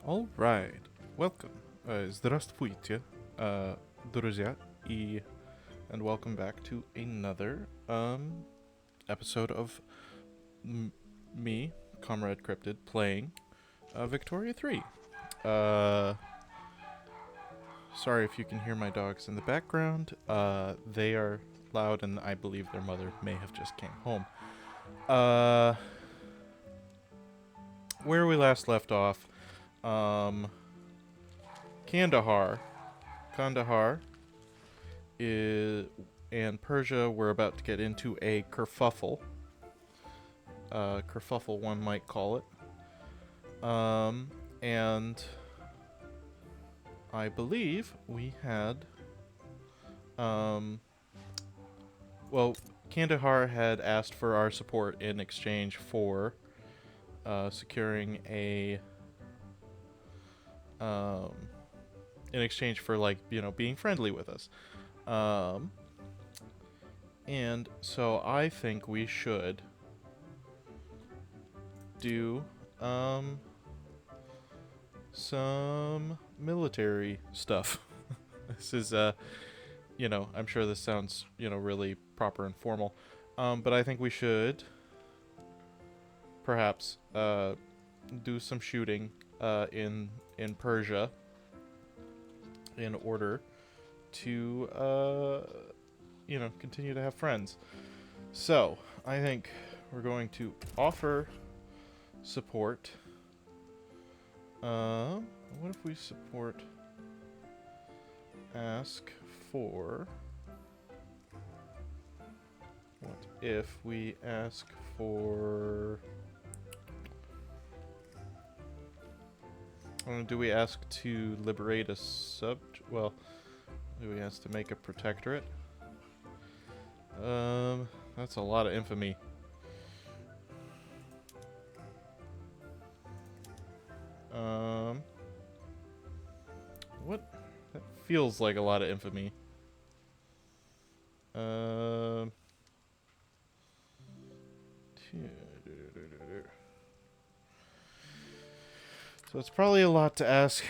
All right, welcome. Здравствуйте, друзья, and welcome back to another episode of me, Comrade Cryptid, playing Victoria 3. Sorry if you can hear my dogs in the background. They are loud, and I believe their mother may have just came home. Where we last left off, Kandahar is, and Persia were about to get into a kerfuffle. Kerfuffle, one might call it. And I believe we had, Kandahar had asked for our support in exchange for securing a, in exchange for, like, being friendly with us. And so I think we should do some military stuff. This is I'm sure this sounds really proper and formal, but I think we should perhaps do some shooting in Persia in order to continue to have friends. So I think we're going to offer support. What if we support? Ask for. What if we ask for? Do we ask to liberate a Well, do we ask to make a protectorate? That's a lot of infamy. What? That feels like a lot of infamy. So it's probably a lot to ask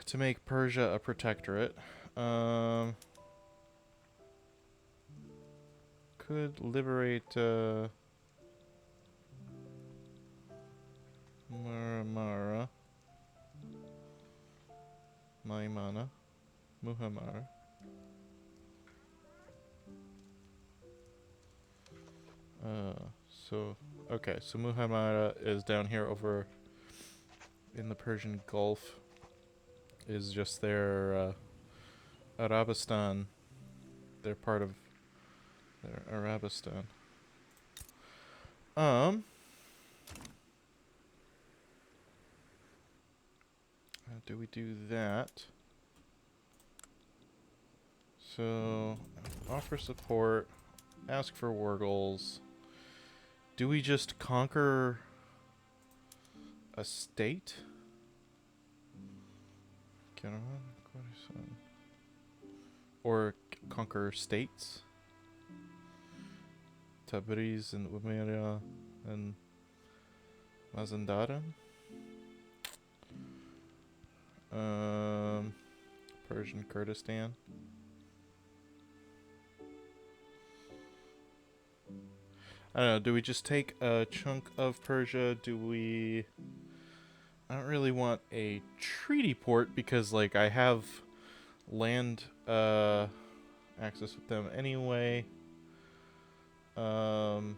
to make Persia a protectorate. Could liberate Maramara, Maimana, Muhammar. Okay, so Muhammara is down here over in the Persian Gulf. Is just their Arabistan. They're part of their Arabistan. Do we do that? So, offer support, ask for war goals. Do we just conquer a state? Or conquer states? Tabriz and Umayyah and Mazandaran? Persian Kurdistan. I don't know, do we just take a chunk of Persia? I don't really want a treaty port because, like, I have land access with them anyway. Could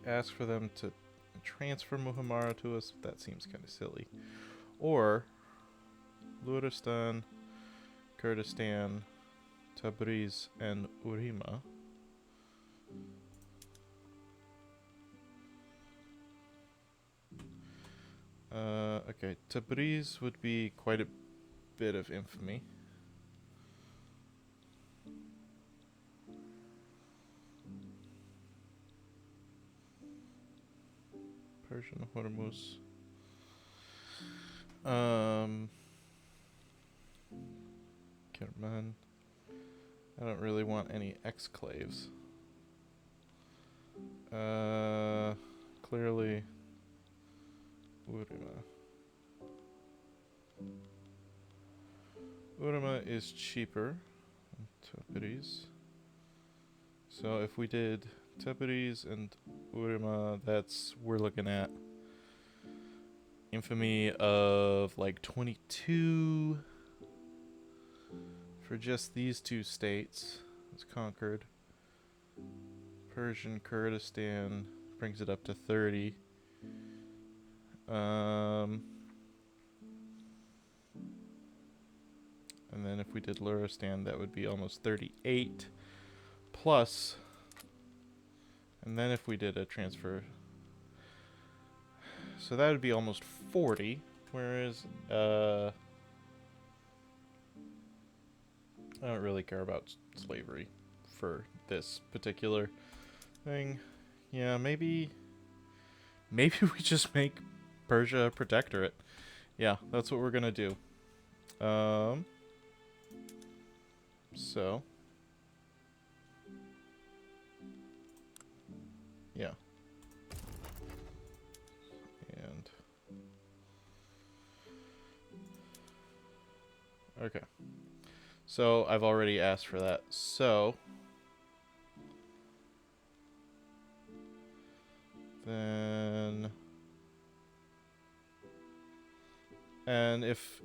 ask for them to transfer Muhammara to us. That seems kind of silly. Or Luristan, Kurdistan, Tabriz, and Urima. Okay, Tabriz would be quite a bit of infamy. Persian Hormuz. Kerman. I don't really want any exclaves. is cheaper than Tabriz. So if we did Tabriz and Urima, we're looking at infamy of like 22 for just these two states. It's conquered. Persian Kurdistan brings it up to 30. And then if we did Luristan, that would be almost 38 plus. And then if we did a transfer, so that would be almost 40. Whereas I don't really care about slavery for this particular thing. Yeah, maybe we just make Persia a protectorate. Yeah, that's what we're gonna do. So yeah. And okay. So I've already asked for that. So then, and if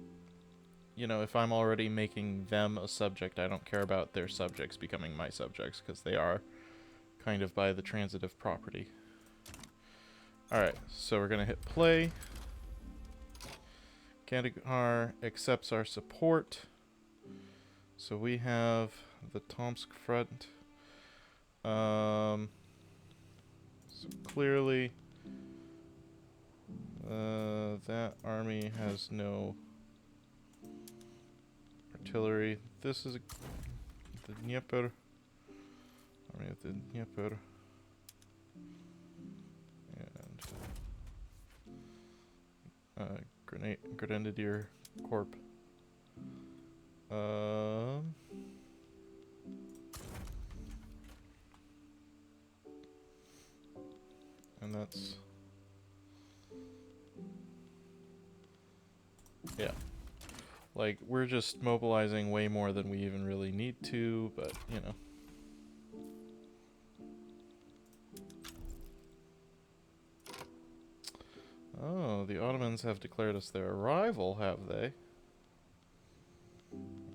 I'm already making them a subject, I don't care about their subjects becoming my subjects, because they are kind of by the transitive property. Alright, so we're going to hit play. Kandahar accepts our support. So we have the Tomsk front. So clearly, that army has no artillery. This is the Dnieper. Army of the Dnieper. And Grenadier Corps. And that's, yeah, like, we're just mobilizing way more than we even really need to, but you know. Oh, the Ottomans have declared us their rival, have they?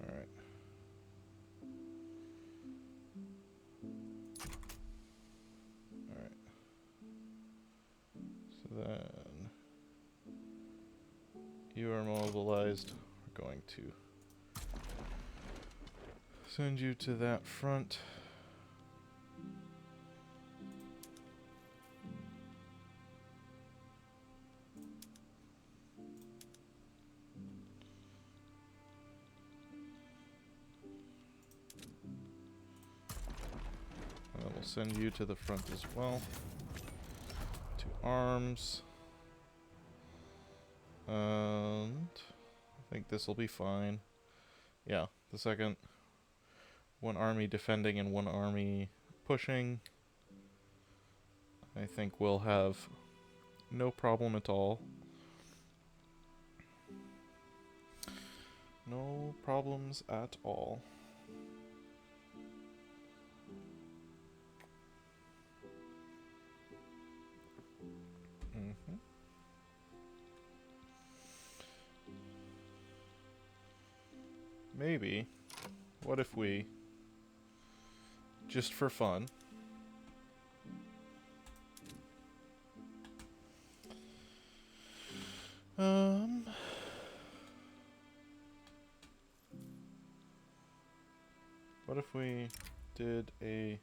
Alright. Alright. So then, you are mobilized. We're going to send you to that front. And then we'll send you to the front as well. To arms. And I think this will be fine. Yeah, the second, one army defending and one army pushing, I think we'll have no problem at all. No problems at all. Mm-hmm. Maybe, what if we, just for fun, what if we did a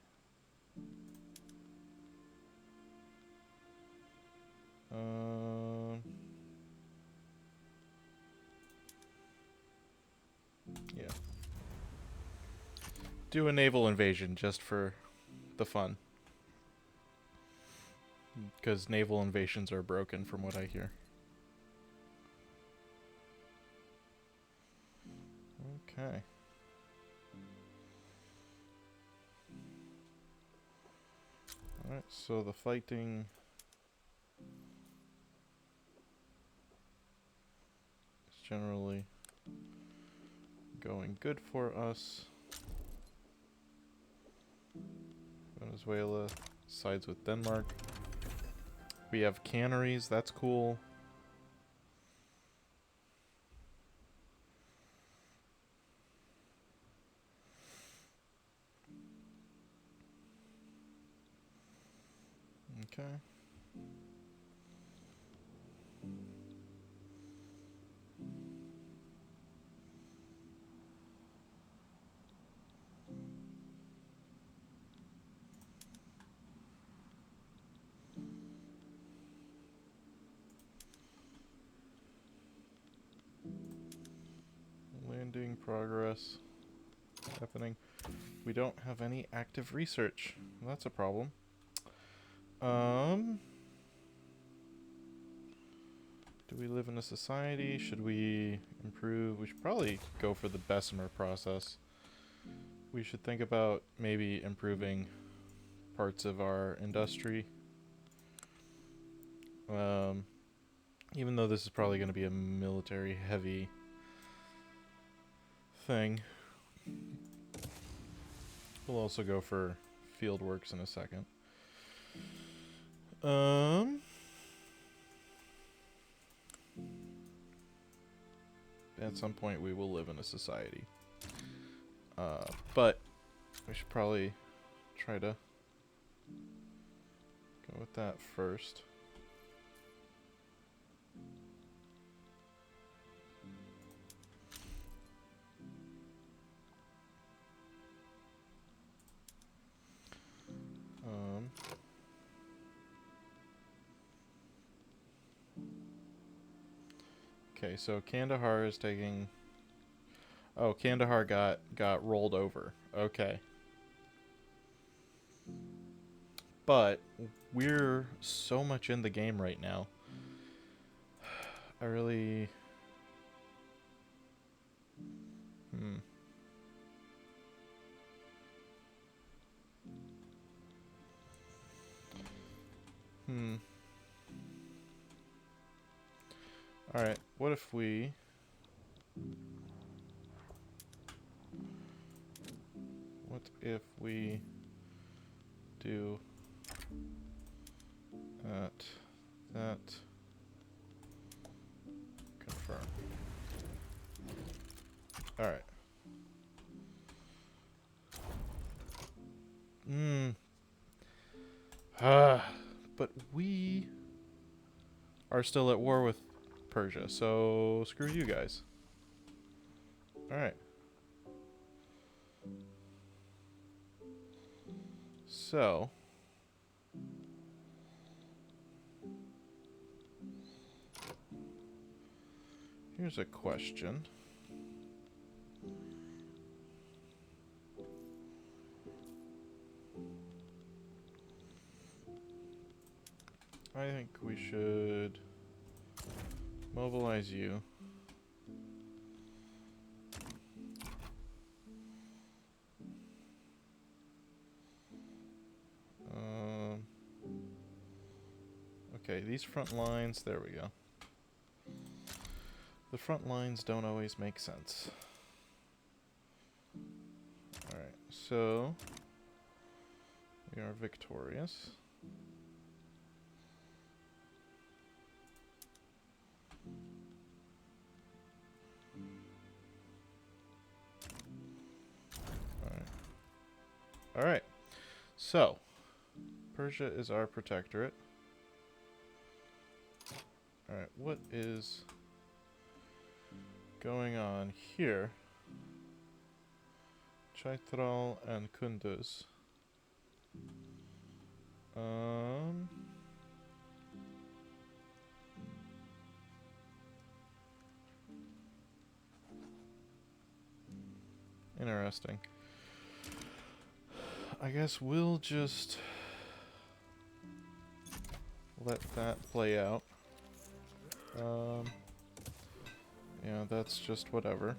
yeah, do a naval invasion just for the fun, because naval invasions are broken from what I hear. Okay. Alright, so the fighting is generally going good for us. Venezuela sides with Denmark. We have canneries, that's cool. Okay. Landing progress happening. We don't have any active research. That's a problem. Do we live in a society? Should we improve? We should probably go for the Bessemer process. We should think about maybe improving parts of our industry. Even though this is probably going to be a military heavy thing. We'll also go for field works in a second. At some point we will live in a society. But we should probably try to go with that first. Okay, so Kandahar is taking... Oh, Kandahar got rolled over. Okay. But we're so much in the game right now. I really... Alright, what if we... What if we do that, confirm. Alright. But we are still at war with Persia, so screw you guys. Alright. So... here's a question. I think we should mobilize you. Okay, these front lines, there we go. The front lines don't always make sense. Alright, so we are victorious. Alright, so Persia is our protectorate. Alright, what is going on here? Chaitral and Kunduz. Interesting. I guess we'll just let that play out. Yeah, that's just whatever.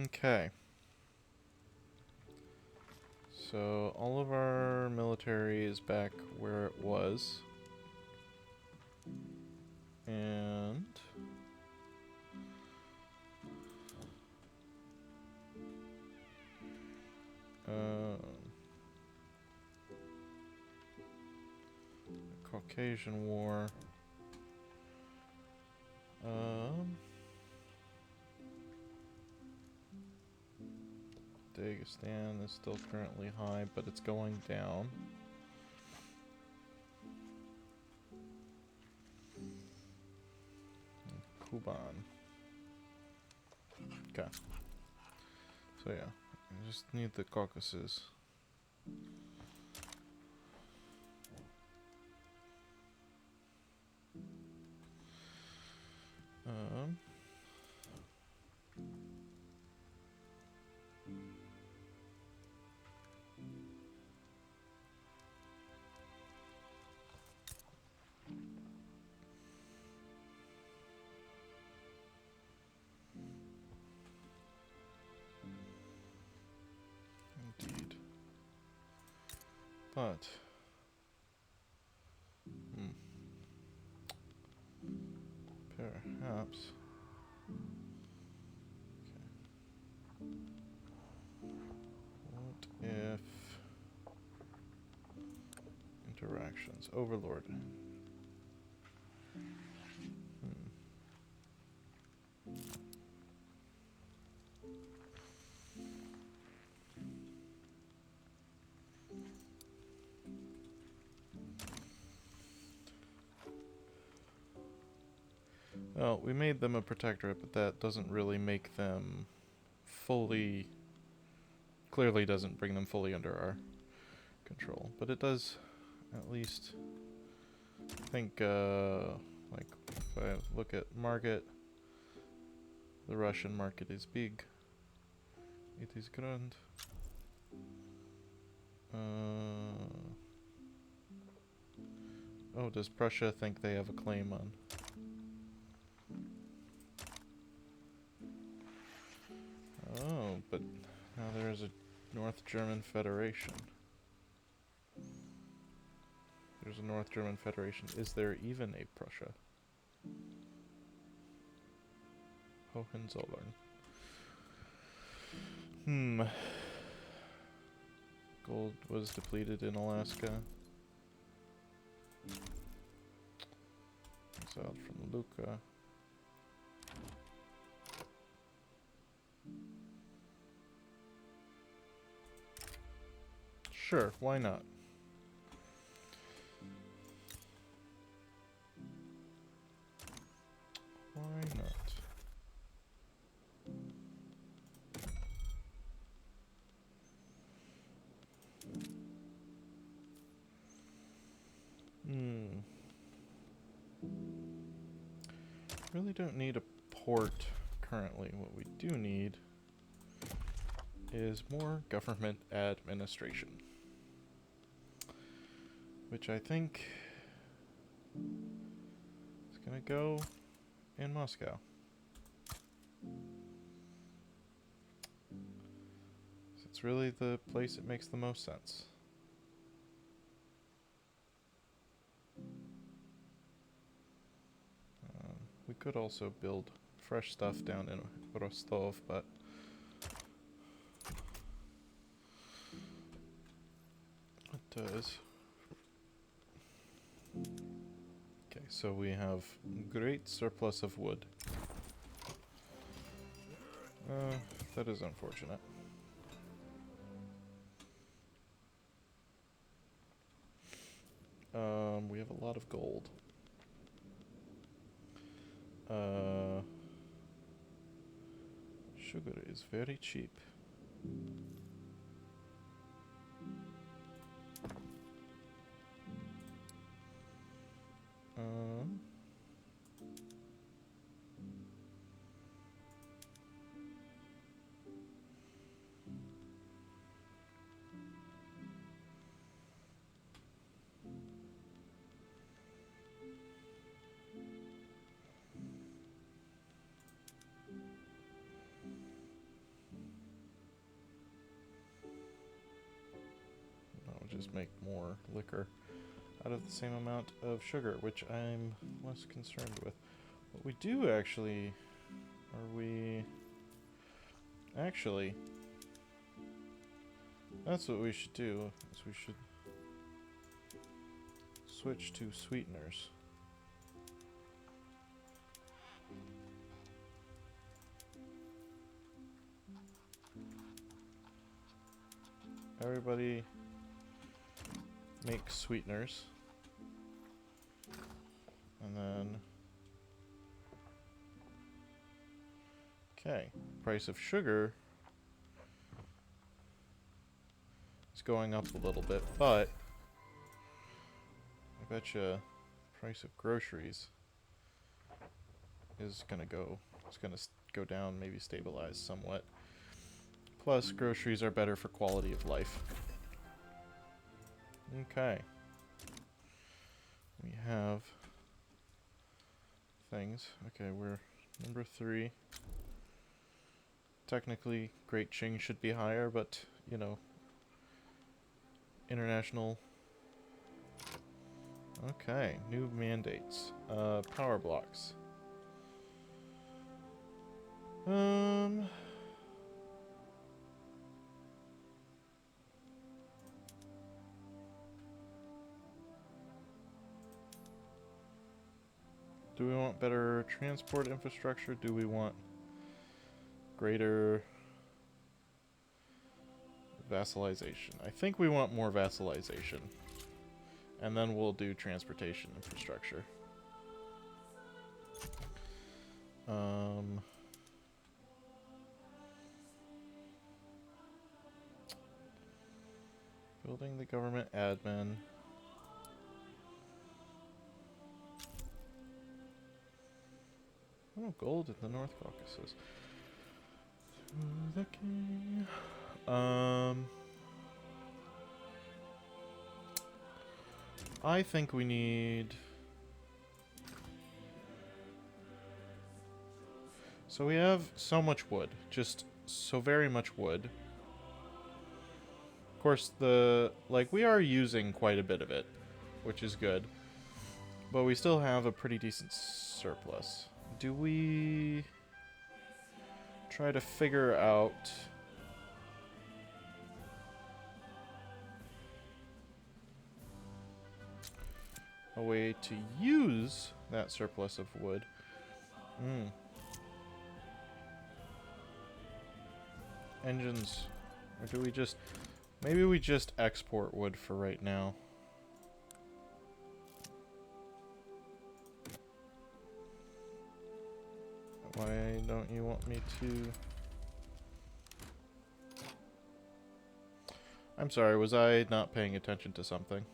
Okay. So all of our military is back where it was. And Caucasian War. Dagestan is still currently high, but it's going down. Kuban. Okay. So yeah, I just need the Caucasus. Indeed. But perhaps. What if interactions overlord? Well, we made them a protectorate, but that doesn't really make them fully... Clearly doesn't bring them fully under our control. But it does at least... I think, like, if I look at market, the Russian market is big. It is grand. Oh, does Prussia think they have a claim on? Oh, but now there is a North German Federation. There's a North German Federation. Is there even a Prussia? Hohenzollern. Gold was depleted in Alaska. Exiled from Lucca. Sure, why not? Why not? Really don't need a port currently. What we do need is more government administration, which I think is gonna go in Moscow. It's really the place it makes the most sense. We could also build fresh stuff down in Rostov, but it does. Okay, so we have great surplus of wood. That is unfortunate. We have a lot of gold. Sugar is very cheap. Just make more liquor out of the same amount of sugar, which I'm less concerned with. What we do actually, That's what we should do, is we should switch to sweeteners. Everybody make sweeteners. And then... Okay, price of sugar is going up a little bit, but I bet you price of groceries is gonna go, it's gonna go down, maybe stabilize somewhat. Plus, groceries are better for quality of life. Okay. We have things. Okay, we're number 3. Technically, Great Qing should be higher, but, you know, international. Okay, new mandates. Power blocks. Do we want better transport infrastructure? Do we want greater vassalization? I think we want more vassalization. And then we'll do transportation infrastructure. Building the government admin. Oh, gold in the North Caucasus. To the king. I think we need... So we have so much wood. Just so very much wood. Of course, we are using quite a bit of it, which is good. But we still have a pretty decent surplus. Do we try to figure out a way to use that surplus of wood? Engines. Or do we just... Maybe we just export wood for right now. Why don't you want me to... I'm sorry, was I not paying attention to something?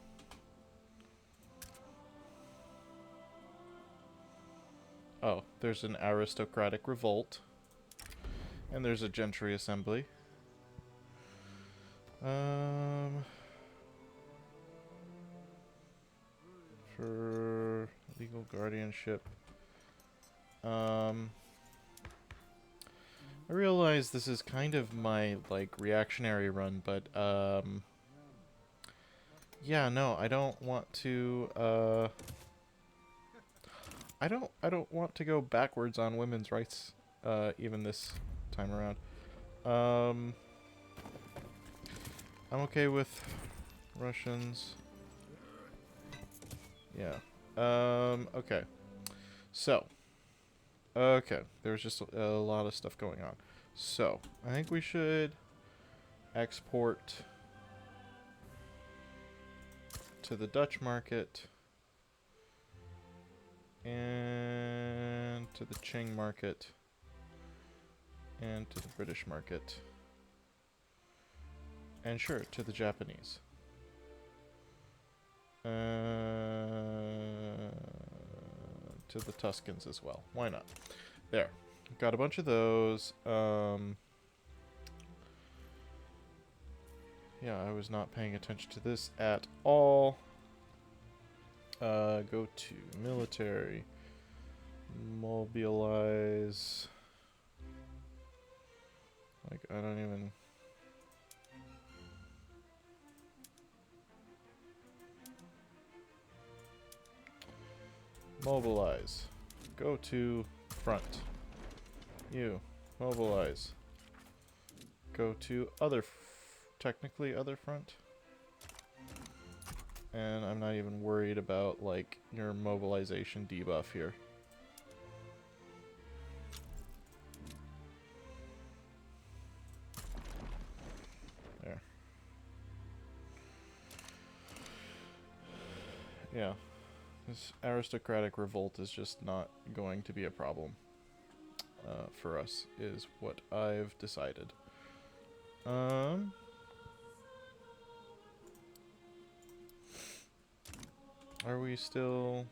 Oh, there's an aristocratic revolt. And there's a gentry assembly. For legal guardianship. I realize this is kind of my, like, reactionary run, but, yeah, no, I don't want to, I don't want to go backwards on women's rights, even this time around. I'm okay with Russians. Yeah. Okay. So. Okay. There's just a lot of stuff going on. So, I think we should export to the Dutch market and to the Qing market and to the British market. And sure, to the Japanese. To the Tuscans as well. Why not? There. Got a bunch of those. Yeah, I was not paying attention to this at all. Go to military. Mobilize. Like, I don't even... Mobilize. Go to front. You. Mobilize. Go to other technically other front. And I'm not even worried about, like, your mobilization debuff here. There. Yeah. This aristocratic revolt is just not going to be a problem for us, is what I've decided. Are we still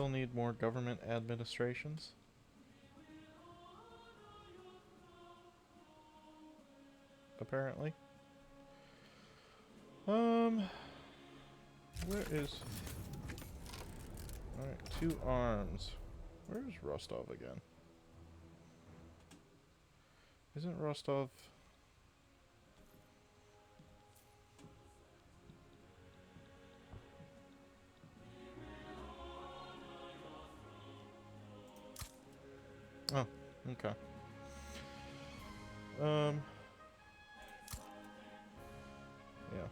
need more government administrations? Apparently. Where is... Alright, 2 arms. Where's Rostov again? Isn't Rostov... Oh, okay. Yeah.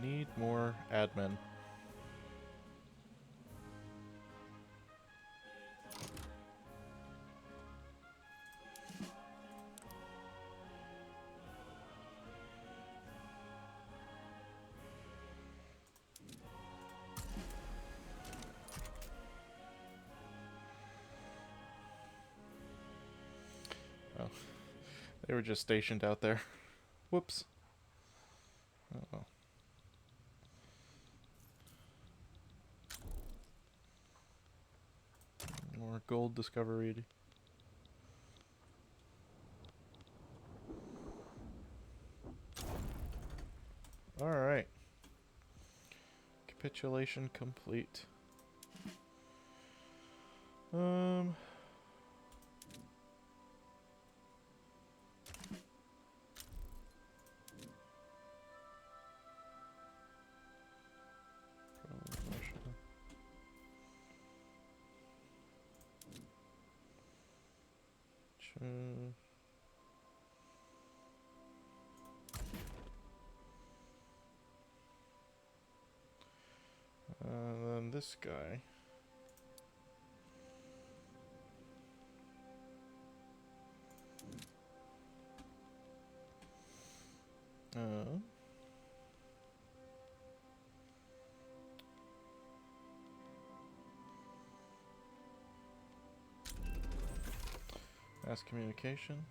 Need more admin. Oh. They were just stationed out there. Whoops. Oh well. More gold discovery. Alright. Capitulation complete. Then this guy. Mass communication.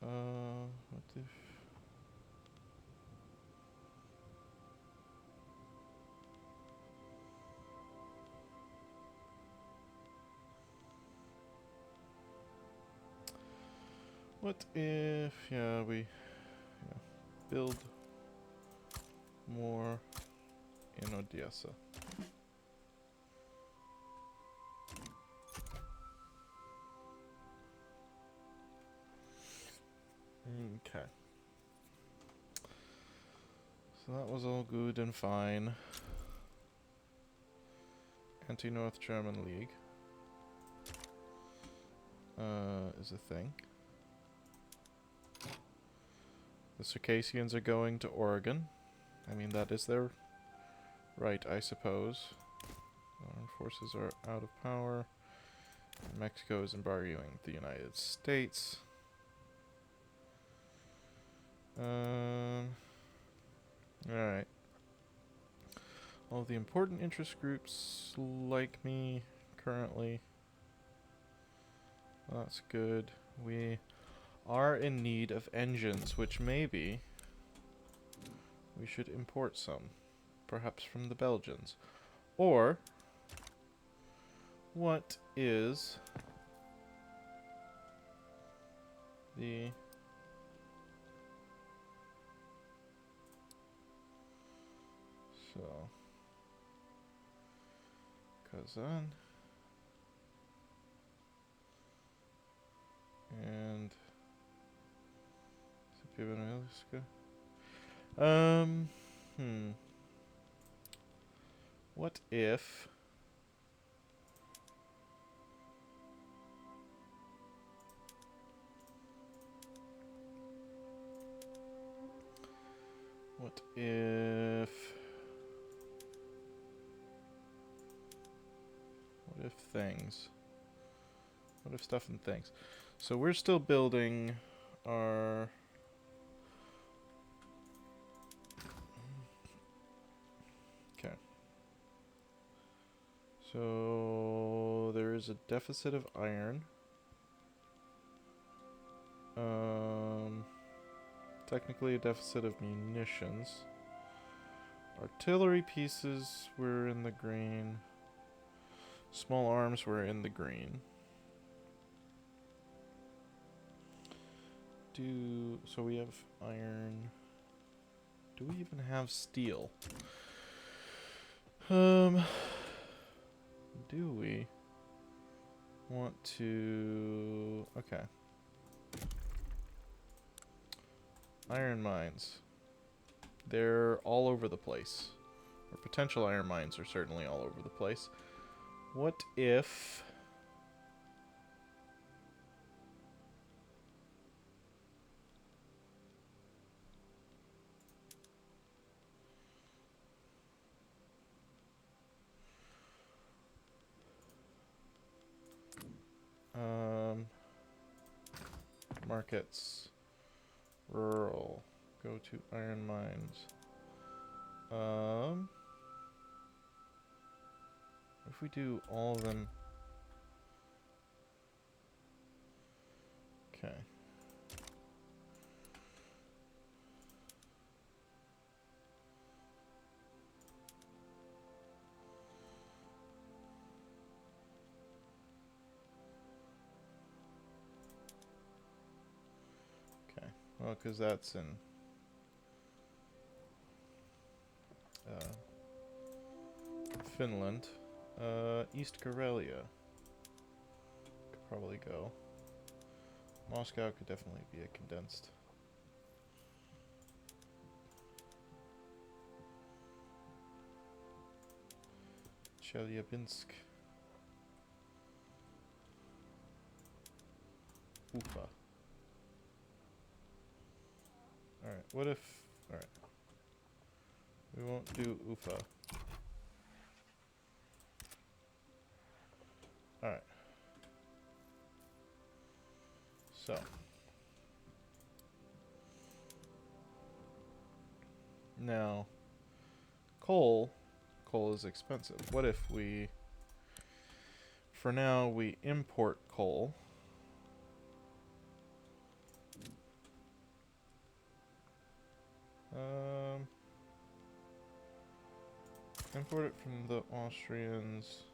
What if... What if, we build more in Odessa? Okay. So that was all good and fine. Anti-North German League is a thing. The Circassians are going to Oregon. I mean, that is their right, I suppose. Our forces are out of power. Mexico is embargoing the United States. Alright. All of the important interest groups like me currently. That's good. We are in need of engines, which maybe we should import some. Perhaps from the Belgians. Or, what is the... So, Kazan and what if What if... What if things? What if stuff and things? So we're still building our... Okay. So there is a deficit of iron. Technically a deficit of munitions. Artillery pieces were in the green. Small arms were in the green. So we have iron. Do we even have steel? Do we want to... Okay. Iron mines. They're all over the place. Or potential iron mines are certainly all over the place. What if... markets. Rural. Go to iron mines. If we do all of them... Okay. Okay. Well, because that's in... Finland. East Karelia. Could probably go. Moscow could definitely be a condensed. Chelyabinsk. Ufa. Alright, what if... Alright. We won't do Ufa. Alright. So. Now, coal is expensive. What if we, for now, we import coal. Import it from the Austrians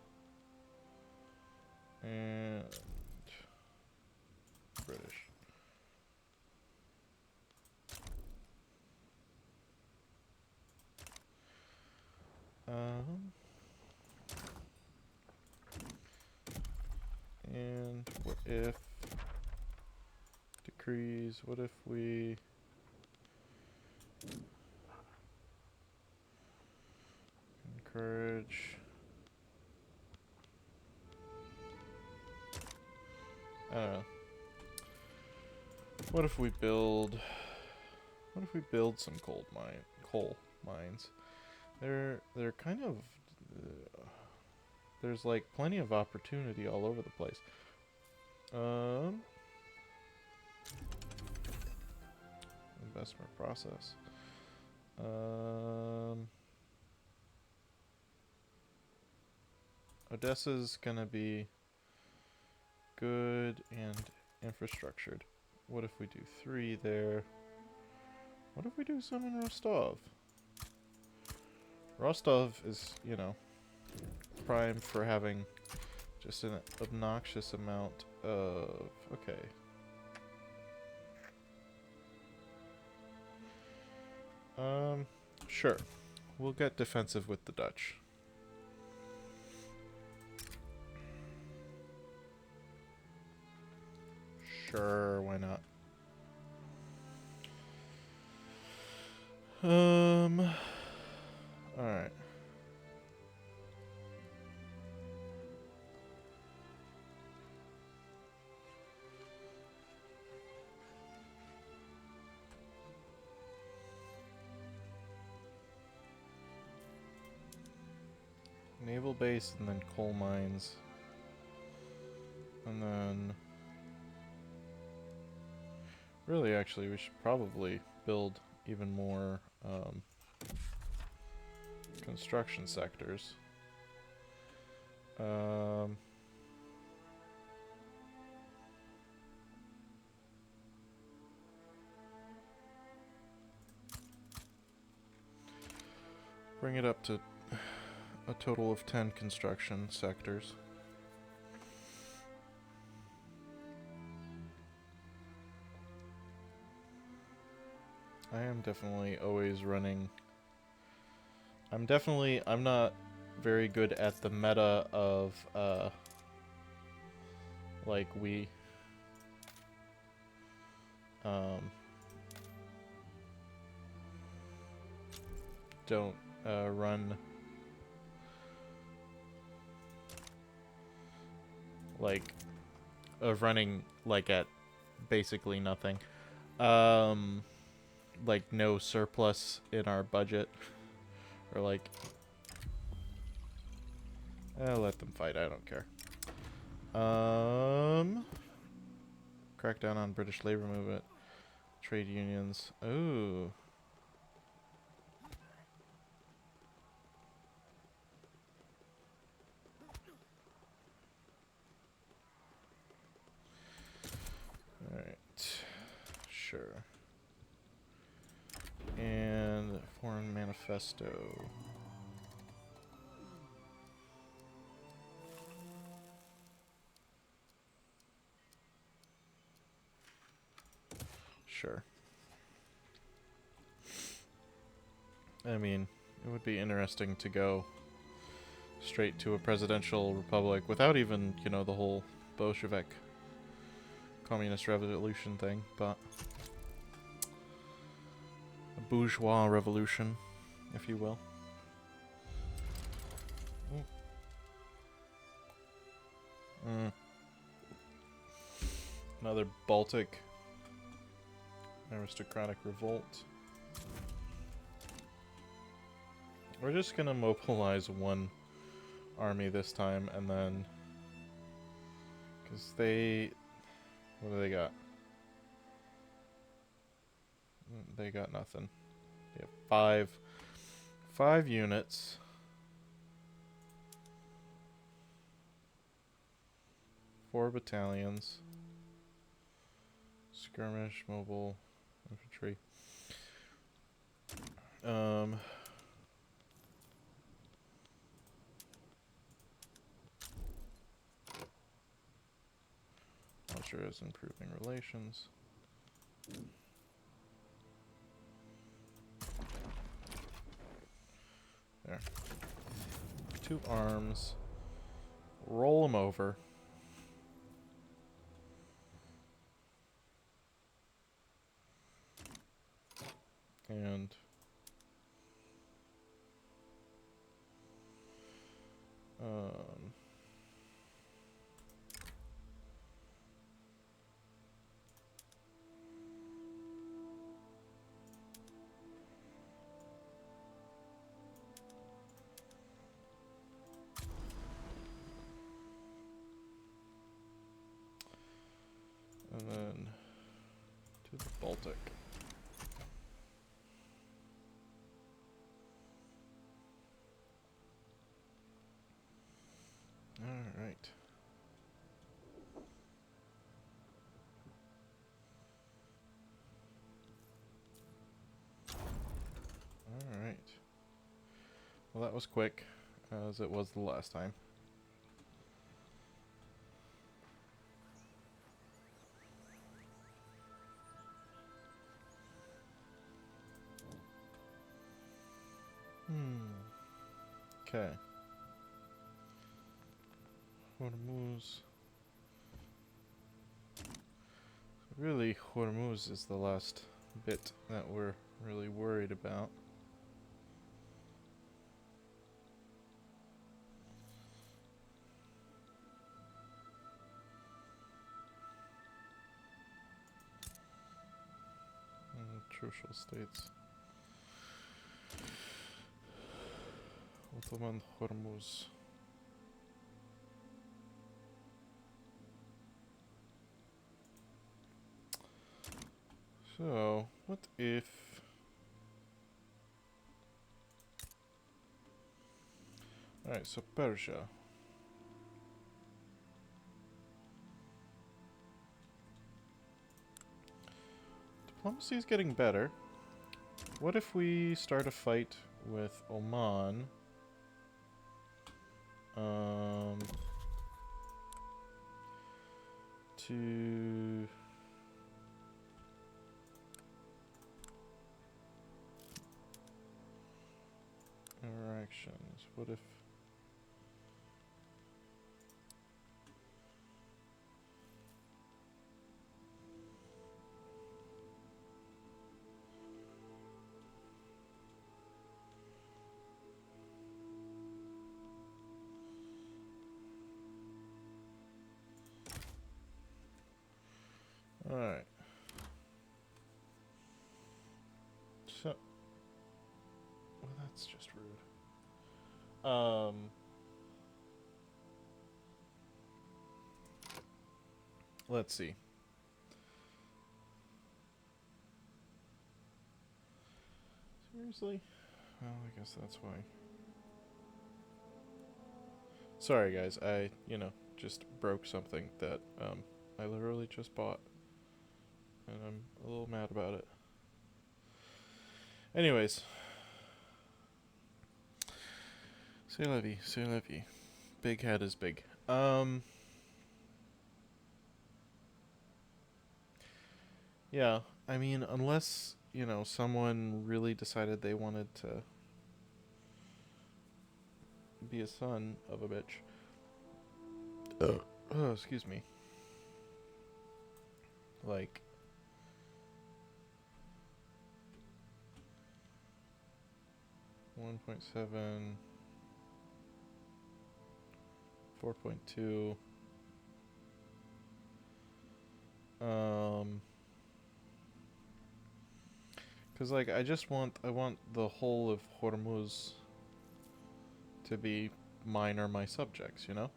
and British. And what if decrees? What if we encourage? I don't know. What if we build? What if we build some coal mines? They're kind of there's like plenty of opportunity all over the place. Investment process. Odessa's gonna be good and infrastructured. What if we do 3 there? What if we do some in Rostov? Rostov is, you know, prime for having just an obnoxious amount of... Okay. Sure. We'll get defensive with the Dutch. Sure, why not? Alright. naval base and then coal mines. And then... Really, actually, we should probably build even more construction sectors. Bring it up to a total of 10 construction sectors. I am definitely always running. I'm not very good at the meta of, like we, don't, run, like, of running, like, at basically nothing. Like, no surplus in our budget. Or, like... let them fight, I don't care. Crackdown on British labor movement. Trade unions. Ooh. Alright. Sure. And Foreign Manifesto. Sure. I mean, it would be interesting to go straight to a presidential republic without even, you know, the whole Bolshevik communist revolution thing, but a bourgeois revolution, if you will. Another Baltic aristocratic revolt. We're just gonna mobilize one army this time, and then... Because they... What do they got? They got nothing. They have five units. Four battalions. Skirmish, mobile, infantry. Culture is improving relations. There. 2 arms. Roll them over. And then to the Baltic. All right. All right. Well, that was quick, as it was the last time. Okay. Hormuz. Really, Hormuz is the last bit that we're really worried about. Crucial states. Ottoman Hormuz. So, what if... Alright, so Persia. Diplomacy is getting better. What if we start a fight with Oman? To... Interactions. What if... Alright. So... Well, that's just rude. Let's see. Seriously? Well, I guess that's why. Sorry, guys. I, just broke something that, I literally just bought. And I'm a little mad about it. Anyways. C'est la vie, c'est la vie. Big head is big. Yeah, I mean, unless, someone really decided they wanted to be a son of a bitch. Oh, excuse me. Like... 1.7... 4.2... Because, like, I want the whole of Hormuz to be mine or my subjects, you know?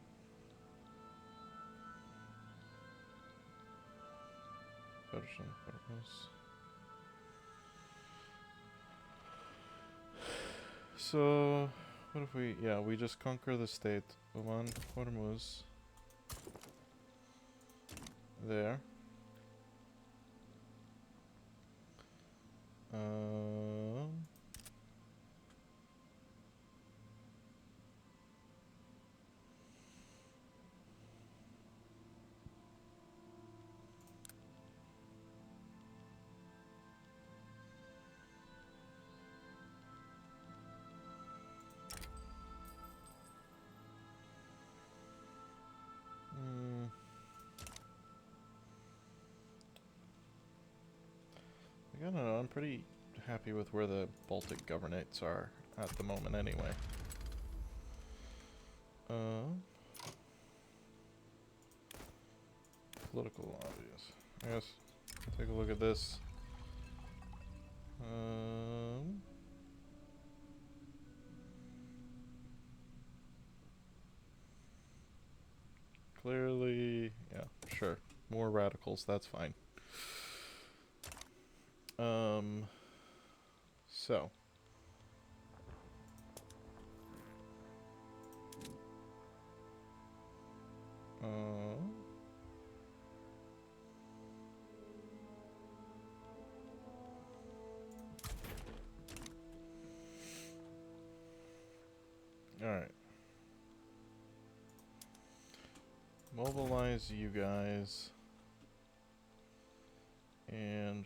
Persian Hormuz. So, what if we just conquer the state. Oman, Hormuz. There. I don't know, I'm pretty happy with where the Baltic governorates are at the moment anyway. Political lobbies. I guess, take a look at this. Clearly, yeah, sure. More radicals, that's fine. So. Alright. Mobilize you guys. And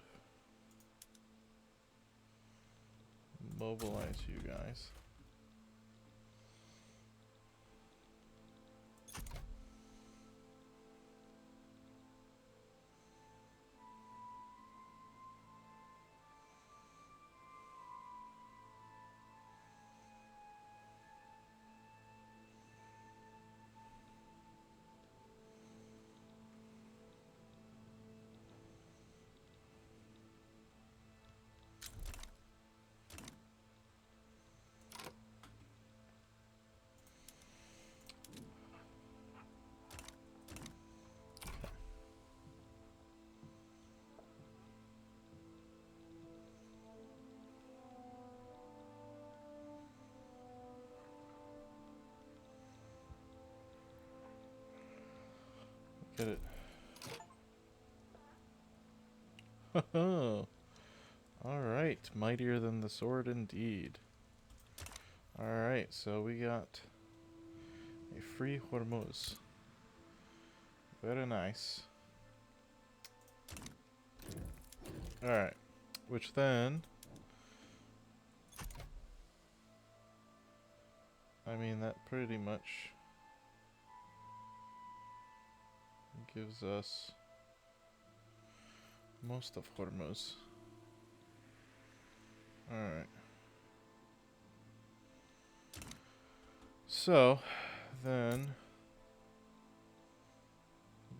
mobilize you guys. Get it. Oh. Alright, mightier than the sword indeed. Alright, so we got a free Hormuz. Very nice. Alright, which then... I mean, that pretty much gives us most of Hormuz. Alright. So, then,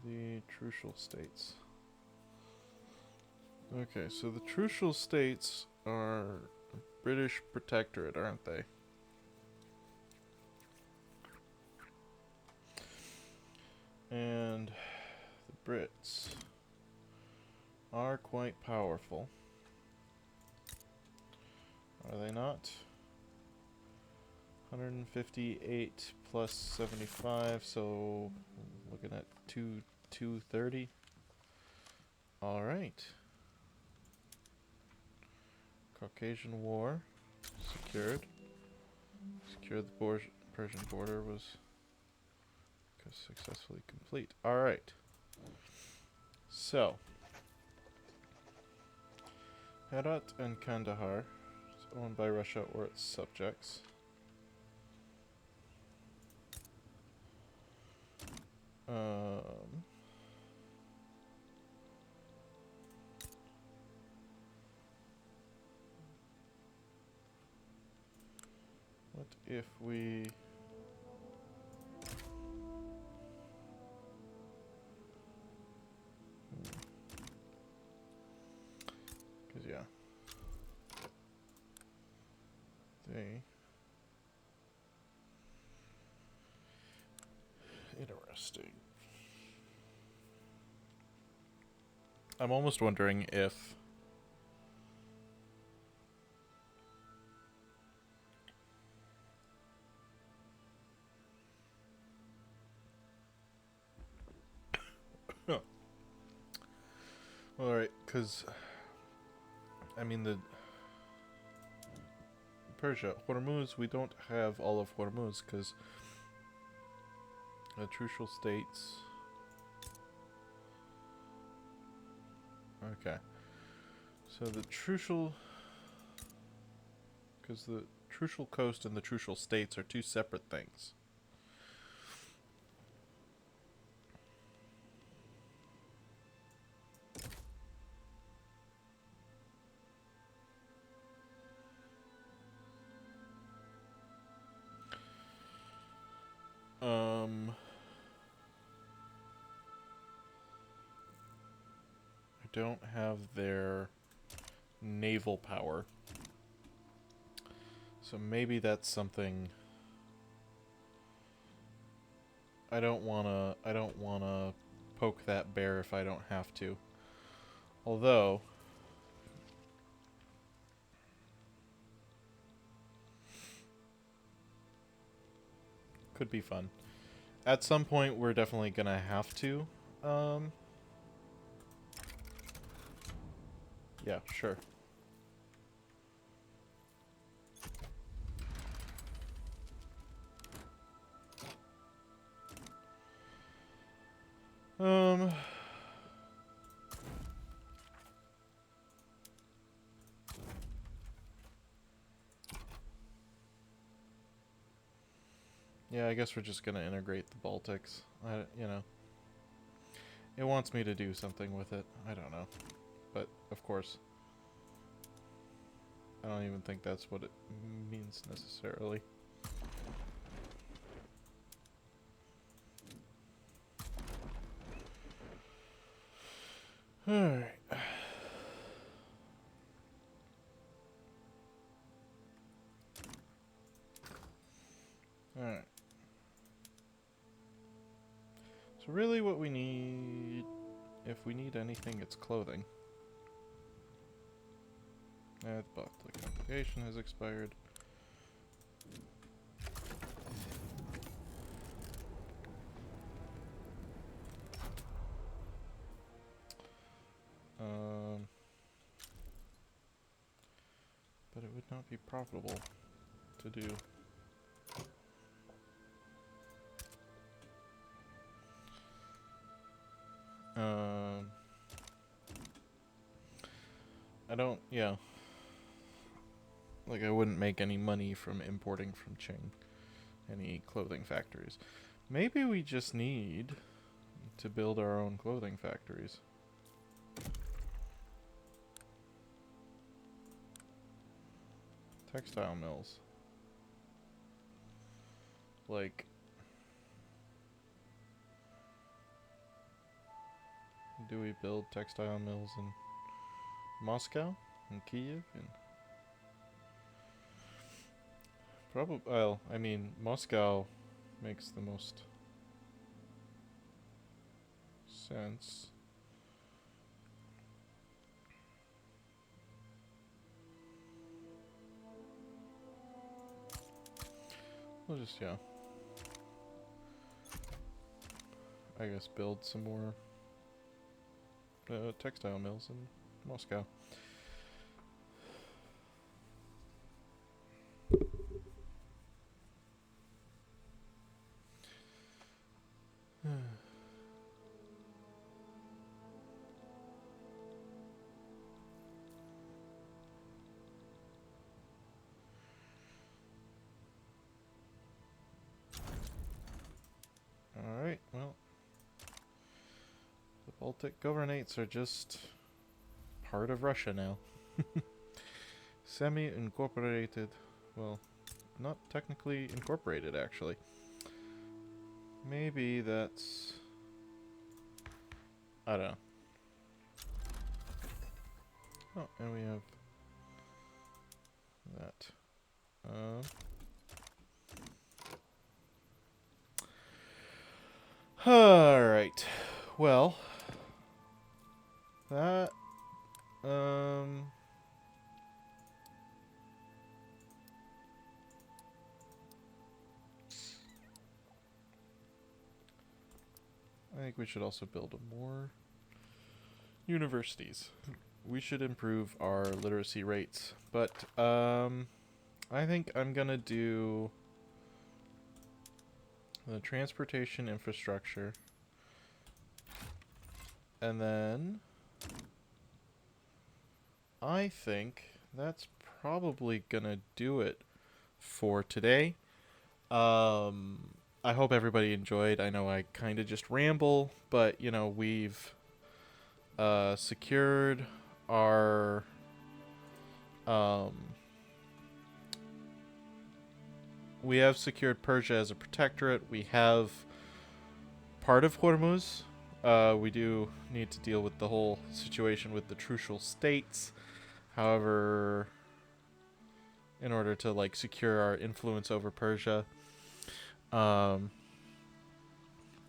the Trucial States. Okay, so the Trucial States are a British protectorate, aren't they? And the Brits are quite powerful. Are they not? 158 plus 75, so looking at 230. Alright. Caucasian War secured. Secured the Persian border was successfully complete. Alright. So, Herat and Kandahar is owned by Russia or its subjects. What if we... Because, yeah. They... Interesting. I'm almost wondering if... Alright, because... I mean, the... Persia. Hormuz, we don't have all of Hormuz, because... The Trucial States... Okay. So the Trucial... Because the Trucial Coast and the Trucial States are two separate things. I don't have their naval power. So maybe that's something I don't wanna poke that bear if I don't have to. Although could be fun. At some point we're definitely gonna have to. Yeah, sure. Yeah, I guess we're just gonna integrate the Baltics. You know. It wants me to do something with it. I don't know. But, of course, I don't even think that's what it means necessarily. Alright. Alright. So really what we need, if we need anything, it's clothing. The application has expired. not be profitable to do. I don't, yeah. Like, I wouldn't make any money from importing from Qing, any clothing factories. Maybe we just need to build our own clothing factories. Textile mills. Like, do we build textile mills in Moscow and Kiev and probably, well, I mean, Moscow makes the most sense. We'll just, yeah, I guess build some more textile mills in Moscow. Alright, well, the Baltic Governates are just part of Russia now. Semi-incorporated, well, not technically incorporated, actually. Maybe that's, I don't know. Oh, and we have that. Alright. Well, that, I think we should also build more universities. We should improve our literacy rates, but I think I'm gonna do the transportation infrastructure, and then I think that's probably gonna do it for today. I hope everybody enjoyed. I know I kind of just ramble, but you know, we've secured our we have secured Persia as a protectorate. We have part of Hormuz. We do need to deal with the whole situation with the Trucial states. However, in order to like secure our influence over Persia, but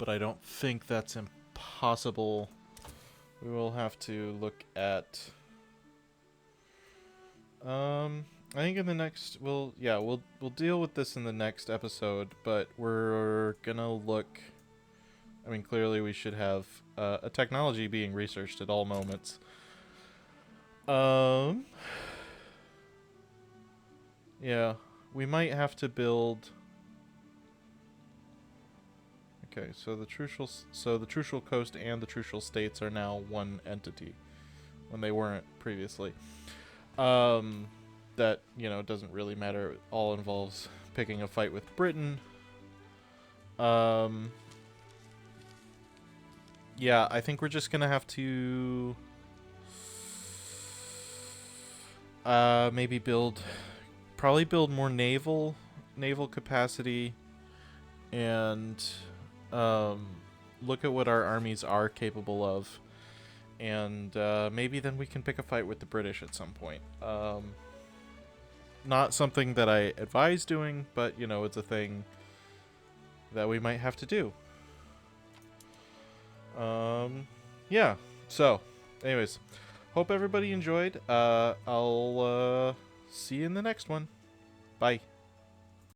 I don't think that's impossible. We will have to look at I think in the next we'll deal with this in the next episode, but we're gonna look, I mean, clearly we should have a technology being researched at all moments. Yeah, we might have to build. Okay, so the Trucial Coast and the Trucial States are now one entity, when they weren't previously. That, you know, doesn't really matter. It all involves picking a fight with Britain. Yeah, I think we're just gonna have to maybe probably build more naval capacity, and look at what our armies are capable of, and maybe then we can pick a fight with the British at some point. Not something that I advise doing, but you know, it's a thing that we might have to do. Yeah, so anyways, hope everybody enjoyed. I'll see you in the next one. Bye.